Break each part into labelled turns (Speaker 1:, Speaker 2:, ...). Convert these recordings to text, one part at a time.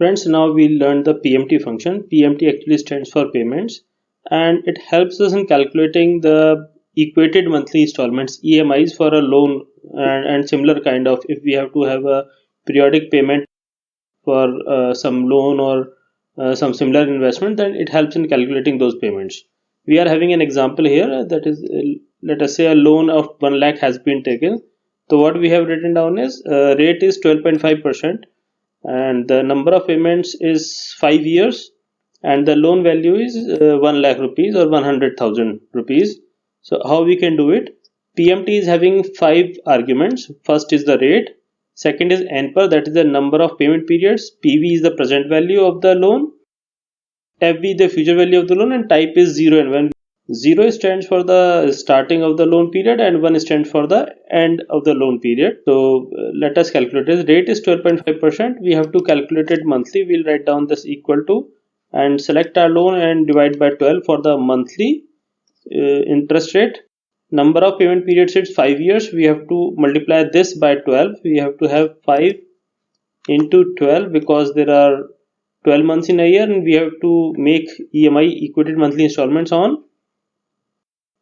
Speaker 1: Friends, now we learned the PMT function. PMT actually stands for payments, and it helps us in calculating the equated monthly installments EMIs for a loan, and similar kind of, if we have to have a periodic payment for some loan or some similar investment, then it helps in calculating those payments. We are having an example here, that is, let us say a loan of 1 lakh has been taken. So what we have written down is rate is 12.5%, and the number of payments is 5 years, and the loan value is 1 lakh rupees or 100,000 rupees. So how we can do it? PMT is having 5 arguments. First is the rate, second is NPER, that is the number of payment periods, PV is the present value of the loan, FV the future value of the loan, and type is 0 and 1. 0 stands for the starting of the loan period and 1 stands for the end of the loan period. So let us calculate this. Rate is 12.5%. We have to calculate it monthly. We'll write down this equal to and select our loan and divide by 12 for the monthly interest rate. Number of payment periods is 5 years. We have to multiply this by 12. We have to have 5 into 12 because there are 12 months in a year, and we have to make EMI equated monthly installments on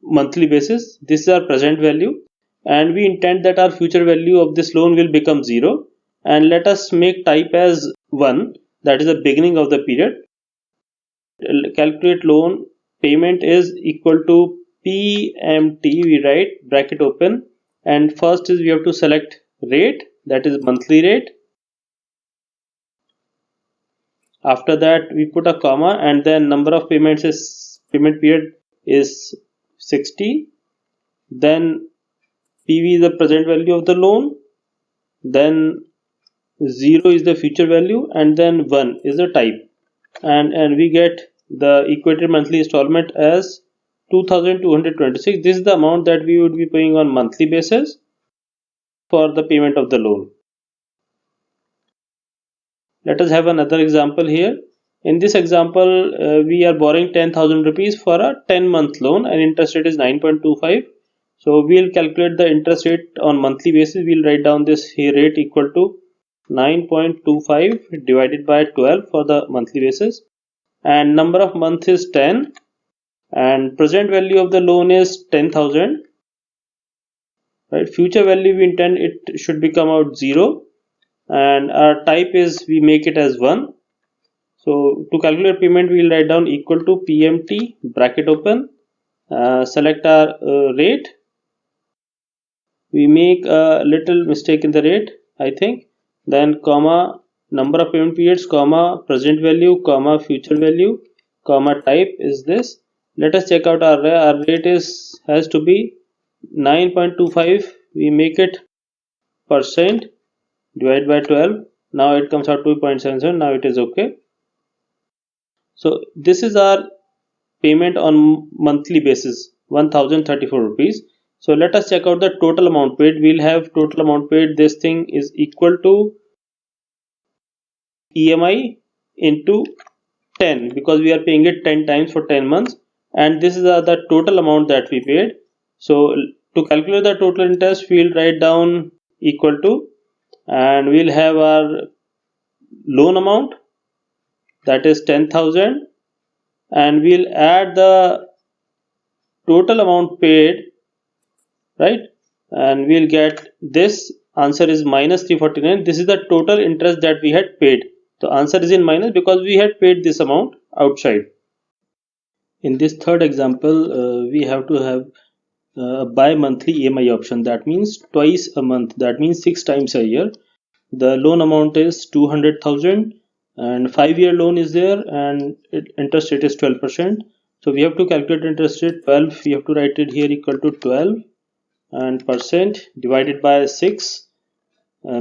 Speaker 1: monthly basis. This is our present value, and we intend that our future value of this loan will become 0, and let us make type as 1, that is the beginning of the period. Calculate loan payment is equal to PMT. We write bracket open, and first is we have to select rate, that is monthly rate. After that we put a comma, and then number of payments is payment period is 60, then PV is the present value of the loan, then 0 is the future value, and then 1 is the type, and we get the equated monthly installment as 2226. This is the amount that we would be paying on monthly basis for the payment of the loan. Let us have another example here. In this example, we are borrowing 10,000 rupees for a 10-month loan, and interest rate is 9.25. So we'll calculate the interest rate on monthly basis. We'll write down this here rate equal to 9.25 divided by 12 for the monthly basis, and number of months is 10, and present value of the loan is 10,000. Right, future value we intend it should become out 0, and our type is we make it as 1. So to calculate payment, we will write down equal to PMT bracket open, select our rate. We make a little mistake in the rate, I think, then comma number of payment periods, comma present value, comma future value, comma type is this. Let us check out our rate has to be 9.25. we make it percent, divide by 12. Now it comes out 2.77. now it is okay. So this is our payment on monthly basis, 1034 rupees. So let us check out the total amount paid. We'll have total amount paid. This thing is equal to EMI into 10 because we are paying it 10 times for 10 months, and this is the total amount that we paid. So to calculate the total interest, we'll write down equal to, and we'll have our loan amount, that is 10,000, and we'll add the total amount paid, right, and we'll get this answer is minus 349. This is the total interest that we had paid. The answer is in minus because we had paid this amount outside. In this third example, we have to have a bi-monthly EMI option. That means twice a month. That means 6 times a year. The loan amount is 200,000, and 5-year loan is there, and interest rate is 12%. So we have to calculate interest rate 12. We have to write it here equal to 12 and percent divided by 6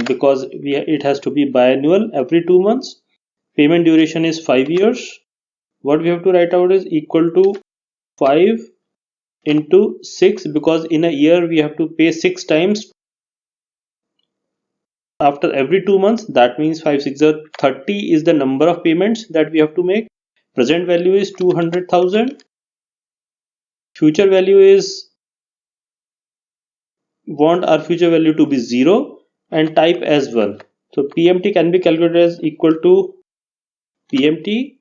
Speaker 1: because it has to be biannual, every 2 months. Payment duration is 5 years. What we have to write out is equal to 5 into 6 because in a year we have to pay 6 times after every 2 months. That means 5 6 are 30 is the number of payments that we have to make. Present value is 200,000. Future value is, want our future value to be 0, and type as 1. So PMT can be calculated as equal to PMT,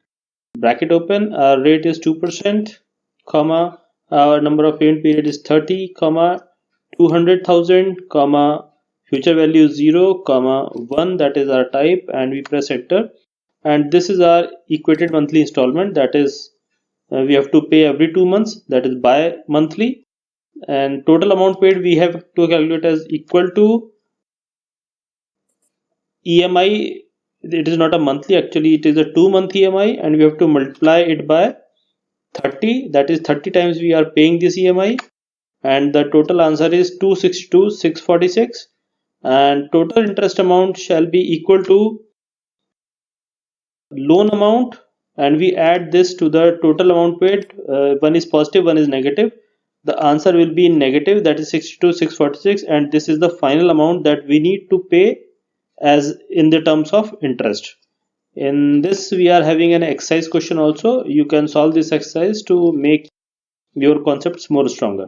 Speaker 1: bracket open, our rate is 2%, comma, our number of payment period is 30, comma, 200,000, comma, future value is 0, comma, 1, that is our type, and we press enter. And this is our equated monthly installment, that is we have to pay every 2 months, that is bi-monthly. And total amount paid we have to calculate as equal to EMI. It is not a monthly, actually it is a 2-month EMI, and we have to multiply it by 30, that is 30 times we are paying this EMI, and the total answer is 262,646, and total interest amount shall be equal to loan amount, and we add this to the total amount paid. One is positive, one is negative. The answer will be negative, that is 62,646, and this is the final amount that we need to pay as in the terms of interest. In this we are having an exercise question also. You can solve this exercise to make your concepts more stronger.